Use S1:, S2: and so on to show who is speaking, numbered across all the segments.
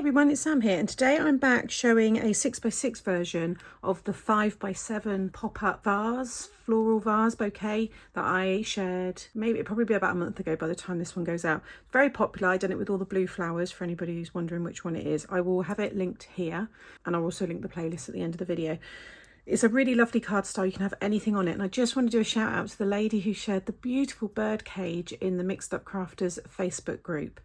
S1: everyone, it's Sam here, and today I'm back showing a 6x6 version of the 5x7 pop-up vase, floral vase bouquet that I shared, maybe it'll probably be about a month ago by the time this one goes out. Very popular. I've done it with all the blue flowers for anybody who's wondering which one it is. I will have it linked here, and I'll also link the playlist at the end of the video. It's a really lovely card style. You can have anything on it. And I just want to do a shout out to the lady who shared the beautiful bird cage in the Mixed Up Crafters Facebook group.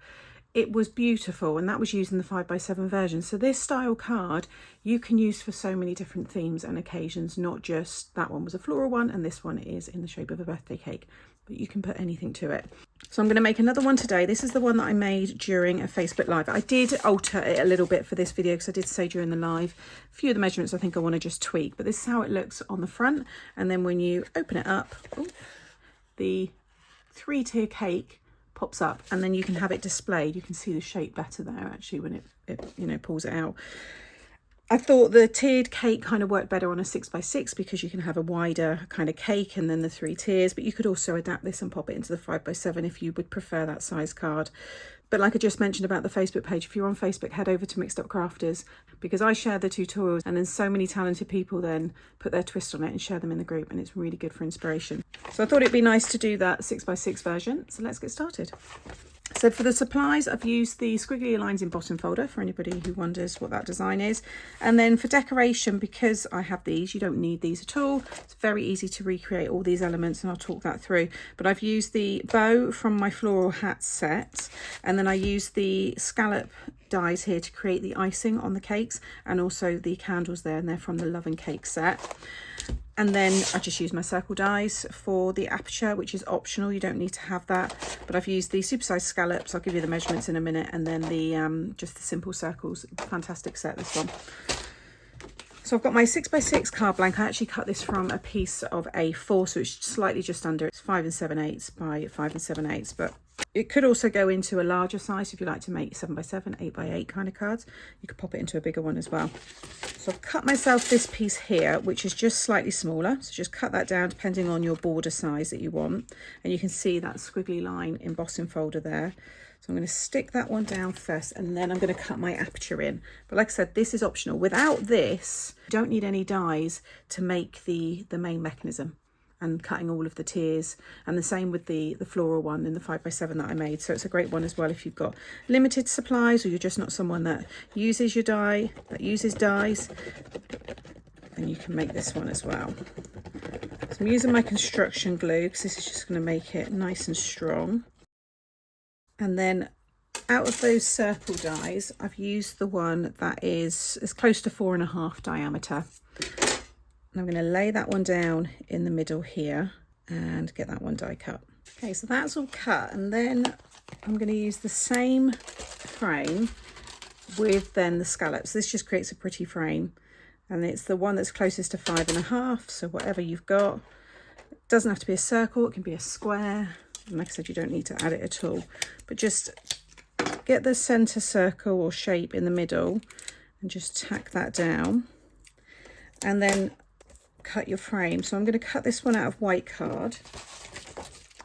S1: It was beautiful, and that was using the 5x7 version. So this style card you can use for so many different themes and occasions, not just that one was a floral one and this one is in the shape of a birthday cake, but you can put anything to it. So I'm going to make another one today. This is the one that I made during a Facebook Live. I did alter it a little bit for this video because I did say during the live, a few of the measurements I think I want to just tweak, but this is how it looks on the front. And then when you open it up, the 3-tier cake pops up, and then you can have it displayed. You can see the shape better there actually when it pulls it out. I thought the tiered cake kind of worked better on a 6x6 because you can have a wider kind of cake and then the 3 tiers, but you could also adapt this and pop it into the 5x7 if you would prefer that size card. But like I just mentioned about the Facebook page, if you're on Facebook, head over to Mixed Up Crafters, because I share the tutorials and then so many talented people then put their twist on it and share them in the group, and it's really good for inspiration. So I thought it'd be nice to do that 6x6 version. So let's get started. So for the supplies, I've used the squiggly lines embossing folder for anybody who wonders what that design is. And then for decoration, because I have these, you don't need these at all. It's very easy to recreate all these elements, and I'll talk that through. But I've used the bow from my Floral Hats set, and then I used the scallop dies here to create the icing on the cakes, and also the candles there, and they're from the Love and Cake set. And then I just use my circle dies for the aperture, which is optional. You don't need to have that. But I've used the supersized scallops. I'll give you the measurements in a minute. And then the just the simple circles. Fantastic set, this one. So I've got my 6x6 card blank. I actually cut this from a piece of A4, so it's slightly just under. It's 5 7/8 by 5 7/8, but it could also go into a larger size if you like to make 7x7, 8x8 kind of cards. You could pop it into a bigger one as well. So I've cut myself this piece here, which is just slightly smaller. So just cut that down depending on your border size that you want. And you can see that squiggly line embossing folder there. So I'm going to stick that one down first, and then I'm going to cut my aperture in. But like I said, this is optional. Without this, you don't need any dies to make the main mechanism and cutting all of the tiers. And the same with the floral one in the 5x7 that I made. So it's a great one as well if you've got limited supplies, or you're just not someone that uses your die, that uses dies, then you can make this one as well. So I'm using my construction glue because this is just going to make it nice and strong. And then out of those circle dies, I've used the one that is as close to 4.5 diameter. And I'm going to lay that one down in the middle here and get that one die cut. Okay, so that's all cut. And then I'm going to use the same frame with then the scallops. This just creates a pretty frame. And it's the one that's closest to 5.5. So whatever you've got. It doesn't have to be a circle, it can be a square. And like I said, you don't need to add it at all. But just get the center circle or shape in the middle and just tack that down. And then cut your frame. So I'm going to cut this one out of white card,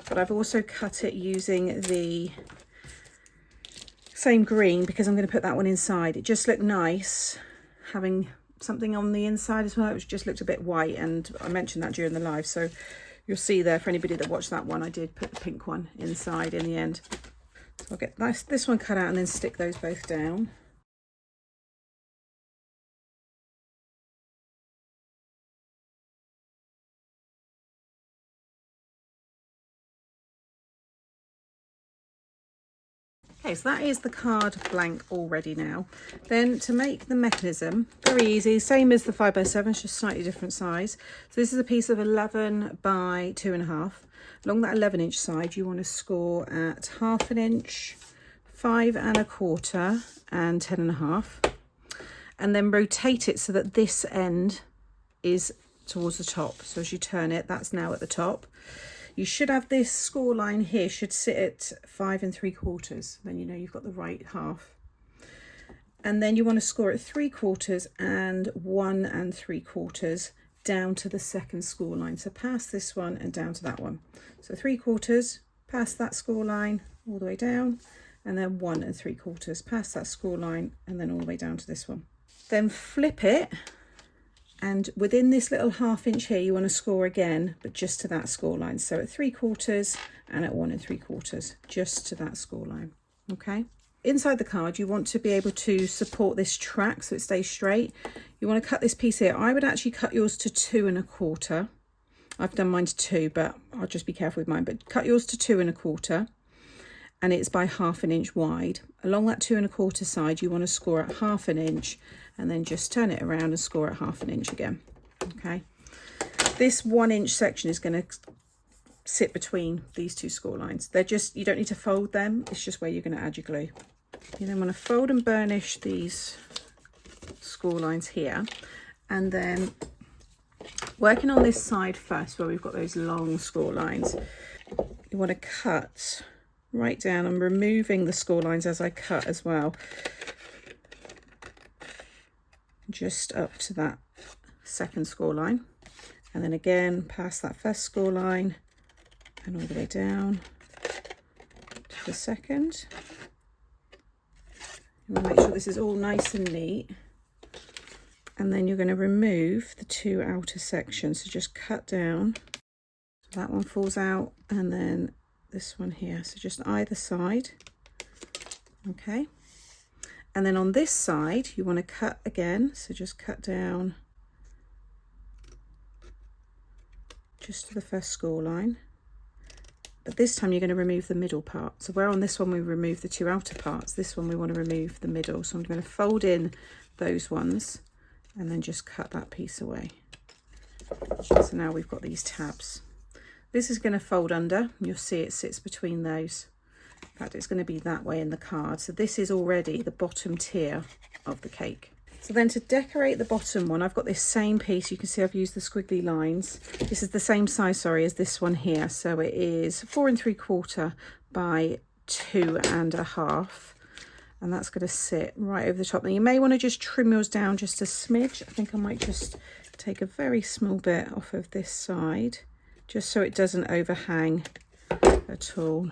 S1: but I've also cut it using the same green because I'm going to put that one inside. It just looked nice having something on the inside as well. It just looked a bit white, and I mentioned that during the live, so you'll see there for anybody that watched that one, I did put the pink one inside in the end. So I'll get this one cut out and then stick those both down. Okay, so that is the card blank all ready now. Then to make the mechanism, very easy, same as the 5x7, it's just slightly different size. So this is a piece of 11 by 2.5. Along that 11-inch side, you want to score at 1/2 inch, 5 1/4, and 10.5. And then rotate it so that this end is towards the top. So as you turn it, that's now at the top. You should have this score line here, should sit at 5 3/4. Then you know you've got the right half. And then you want to score at 3/4 and 1 3/4 down to the second score line. So past this one and down to that one. So 3/4, past that score line, all the way down, and then 1 3/4 past that score line, and then all the way down to this one. Then flip it, and within this little 1/2 inch here you want to score again, but just to that score line. So at 3/4 and at 1 3/4, just to that score line. Okay. Inside the card you want to be able to support this track so it stays straight. You want to cut this piece here. I would actually cut yours to 2 1/4. I've done mine to 2, but I'll just be careful with mine. But cut yours to 2 1/4, and it's by 1/2 inch wide. Along that 2 1/4 side, you want to score at 1/2 inch, and then just turn it around and score at 1/2 inch again. Okay. This 1 inch section is going to sit between these two score lines. They're just, you don't need to fold them. It's just where you're going to add your glue. You then want to fold and burnish these score lines here, and then working on this side first where we've got those long score lines, you want to cut right down. I'm removing the score lines as I cut as well, just up to that second score line, and then again past that first score line and all the way down to the second. You want to make sure this is all nice and neat. And then you're going to remove the 2 outer sections. So just cut down. So that one falls out, and then this one here. So just either side. Okay. And then on this side, you want to cut again. So just cut down just to the first score line. But this time you're going to remove the middle part. So where on this one we remove the 2 outer parts, this one we want to remove the middle. So I'm going to fold in those ones and then just cut that piece away. So now we've got these tabs. This is going to fold under. You'll see it sits between those. In fact, it's going to be that way in the card. So this is already the bottom tier of the cake. So then to decorate the bottom one, I've got this same piece. You can see I've used the squiggly lines. This is the same size, sorry, as this one here. So it is 4 3/4 by 2 1/2. And that's going to sit right over the top. Now you may want to just trim yours down just a smidge. I think I might just take a very small bit off of this side, just so it doesn't overhang at all.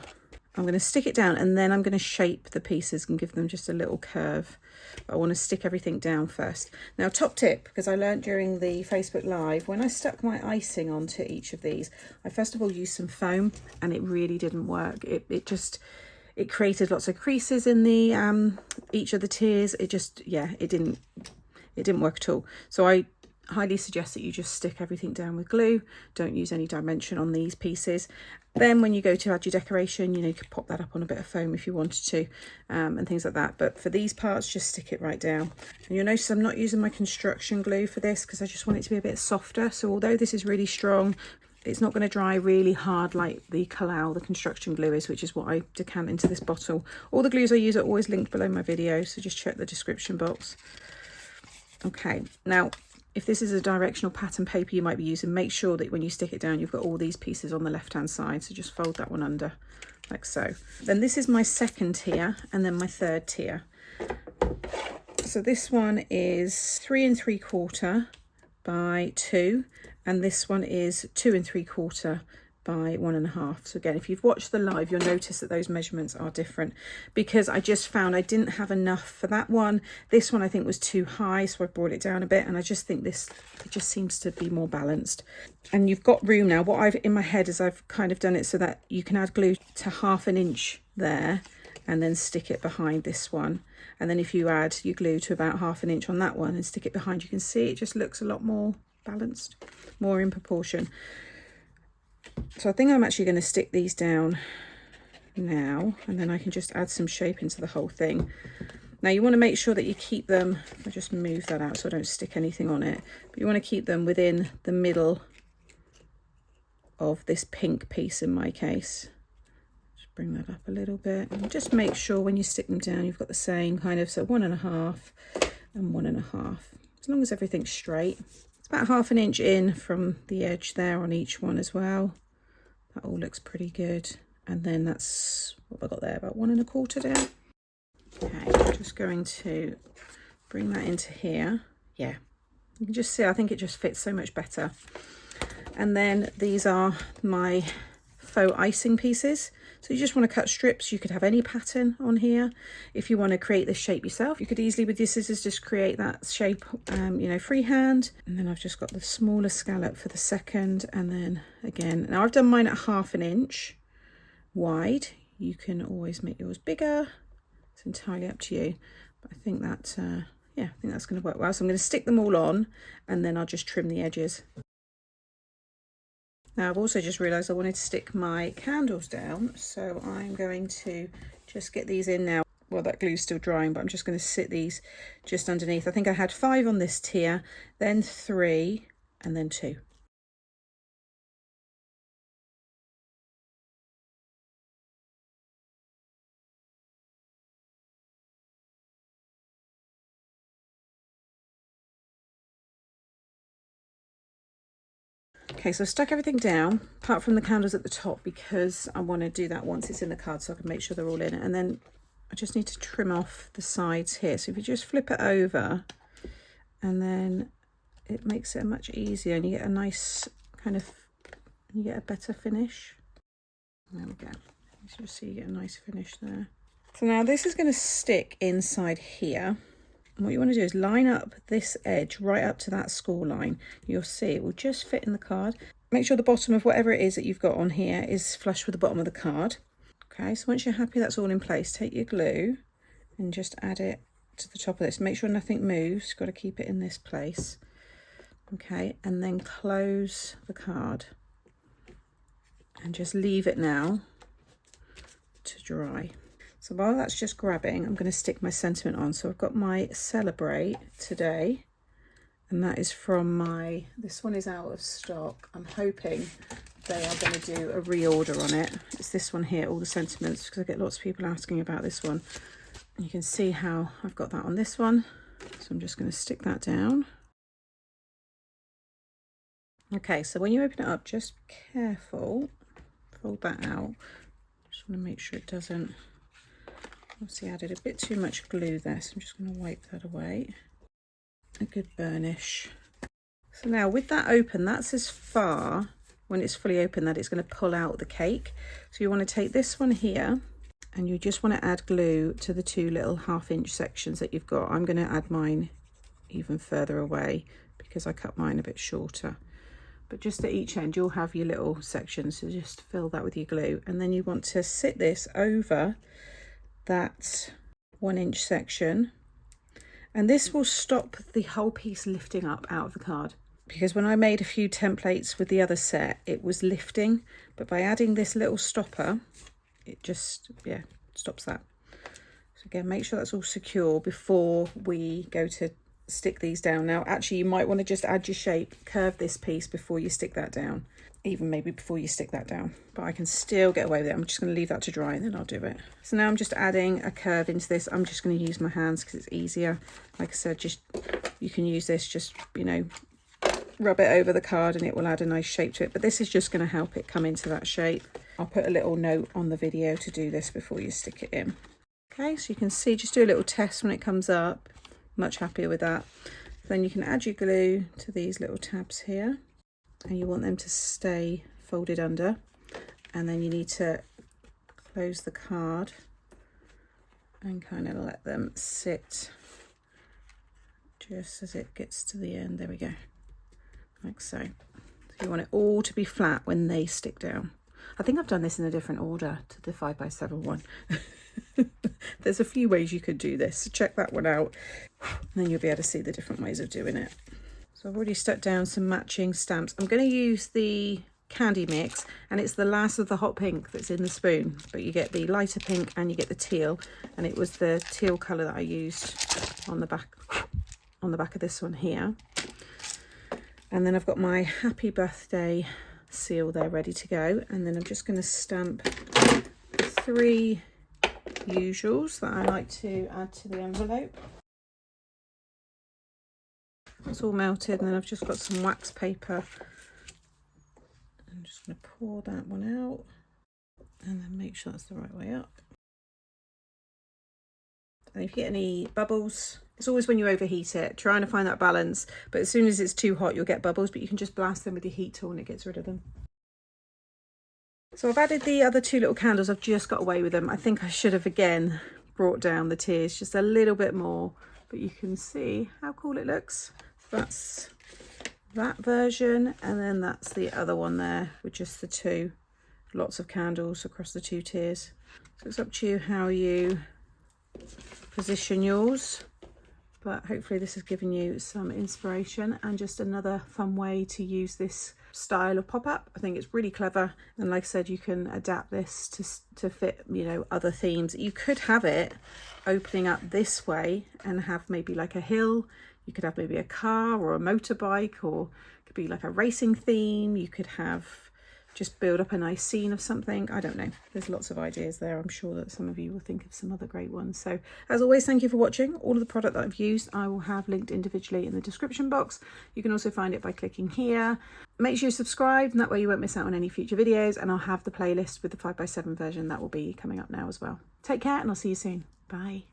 S1: I'm going to stick it down, and then I'm going to shape the pieces and give them just a little curve. But I want to stick everything down first. Now, top tip, because I learned during the Facebook Live, when I stuck my icing onto each of these, I first of all used some foam, and it really didn't work. It created lots of creases in the each of the tiers. It just, yeah, it didn't work at all. So I highly suggest that you just stick everything down with glue. Don't use any dimension on these pieces. Then when you go to add your decoration, you know, you could pop that up on a bit of foam if you wanted to, and things like that. But for these parts, just stick it right down. And you'll notice I'm not using my construction glue for this because I just want it to be a bit softer. So although this is really strong, it's not going to dry really hard like the Kalal, the construction glue is, which is what I decant into this bottle. All the glues I use are always linked below my video, so just check the description box. Okay, now if this is a directional pattern paper you might be using, make sure that when you stick it down you've got all these pieces on the left hand side, so just fold that one under like so. Then this is my second tier, and then my third tier. So this one is 3 3/4 by 2, and this one is 2 3/4 by 1 1/2. So again, if you've watched the live, you'll notice that those measurements are different because I just found I didn't have enough for that one. This one I think was too high, so I brought it down a bit, and I just think this, it just seems to be more balanced. And you've got room now. What I've in my head is I've kind of done it so that you can add glue to 1/2 inch there and then stick it behind this one. And then if you add your glue to about 1/2 inch on that one and stick it behind, you can see it just looks a lot more balanced, more in proportion. So I think I'm actually going to stick these down now, and then I can just add some shape into the whole thing. Now you want to make sure that you keep them, I just move that out so I don't stick anything on it, but you want to keep them within the middle of this pink piece in my case. Just bring that up a little bit, and just make sure when you stick them down you've got the same kind of, so 1 1/2 and 1 1/2, as long as everything's straight. It's about 1/2 inch in from the edge there on each one as well. That all looks pretty good. And then that's what I got there, about 1 1/4 down. Okay, I'm just going to bring that into here. Yeah, you can just see, I think it just fits so much better. And then these are my faux icing pieces. So you just want to cut strips. You could have any pattern on here. If you want to create this shape yourself, you could easily with your scissors just create that shape, you know, freehand. And then I've just got the smaller scallop for the second. And then again, now I've done mine at 1/2 inch wide. You can always make yours bigger. It's entirely up to you. But I think that, yeah, I think that's going to work well. So I'm going to stick them all on and then I'll just trim the edges. Now I've also just realised I wanted to stick my candles down, so I'm going to just get these in now. Well, that glue's still drying, but I'm just going to sit these just underneath. I think I had 5 on this tier, then 3, and then 2. Okay, so I've stuck everything down, apart from the candles at the top, because I want to do that once it's in the card so I can make sure they're all in it. And then I just need to trim off the sides here. So if you just flip it over, and then it makes it much easier and you get a nice kind of, you get a better finish. There we go. You see you get a nice finish there. So now this is going to stick inside here. And what you want to do is line up this edge right up to that score line. You'll see it will just fit in the card. Make sure the bottom of whatever it is that you've got on here is flush with the bottom of the card. Okay, so once you're happy that's all in place, take your glue and just add it to the top of this. Make sure nothing moves. You've got to keep it in this place. Okay, and then close the card and just leave it now to dry. So while that's just grabbing, I'm going to stick my sentiment on. So I've got my Celebrate today, and that is from my, this one is out of stock. I'm hoping they are going to do a reorder on it. It's this one here, all the sentiments, because I get lots of people asking about this one. You can see how I've got that on this one. So I'm just going to stick that down. Okay, so when you open it up, just be careful, fold that out. Just want to make sure it doesn't, obviously added a bit too much glue there, so I'm just going to wipe that away. A good burnish. So now with that open, that's as far, when it's fully open, that it's going to pull out the cake. So you want to take this one here and you just want to add glue to the 2 little 1/2 inch sections that you've got. I'm going to add mine even further away because I cut mine a bit shorter. But just at each end you'll have your little sections, so just fill that with your glue. And then you want to sit this over that 1 inch section, and this will stop the whole piece lifting up out of the card, because when I made a few templates with the other set it was lifting, but by adding this little stopper it just, yeah, stops that. So again, make sure that's all secure before we go to stick these down. Now actually you might want to just add your shape, curve this piece before you stick that down, even maybe before you stick that down, but I can still get away with it. I'm just going to leave that to dry and then I'll do it. So now I'm just adding a curve into this. I'm just going to use my hands because it's easier. Like I said, just, you can use this, just, you know, rub it over the card and it will add a nice shape to it, but this is just going to help it come into that shape. I'll put a little note on the video to do this before you stick it in. Okay, so you can see, just do a little test when it comes up. Much happier with that. Then you can add your glue to these little tabs here, and you want them to stay folded under, and then you need to close the card and kind of let them sit just as it gets to the end. There we go, like so. So you want it all to be flat when they stick down. I think I've done this in a different order to the 5x7 one. There's a few ways you could do this, so check that one out, and then you'll be able to see the different ways of doing it. So I've already stuck down some matching stamps. I'm going to use the candy mix, and it's the last of the hot pink that's in the spoon, but you get the lighter pink and you get the teal, and it was the teal colour that I used on the back of this one here. And then I've got my happy birthday seal there ready to go, and then I'm just going to stamp 3 usuals that I like to add to the envelope. It's all melted, and then I've just got some wax paper. I'm just going to pour that one out and then make sure that's the right way up. And if you get any bubbles, it's always when you overheat it, trying to find that balance, but as soon as it's too hot you'll get bubbles, but you can just blast them with your heat tool and it gets rid of them. So I've added the other two little candles. I've just got away with them. I think I should have again brought down the tiers just a little bit more, but you can see how cool it looks. That's that version, and then that's the other one there with just the two. Lots of candles across the two tiers. So it's up to you how you position yours, but hopefully this has given you some inspiration and just another fun way to use this style of pop-up. I think it's really clever, and like I said, you can adapt this to fit, you know, other themes. You could have it opening up this way and have maybe like a hill. You could have maybe a car or a motorbike, or it could be like a racing theme. You could have just build up a nice scene of something. I don't know. There's lots of ideas there. I'm sure that some of you will think of some other great ones. So as always, thank you for watching. All of the product that I've used, I will have linked individually in the description box. You can also find it by clicking here. Make sure you subscribe, and that way you won't miss out on any future videos. And I'll have the playlist with the 5x7 version that will be coming up now as well. Take care, and I'll see you soon. Bye.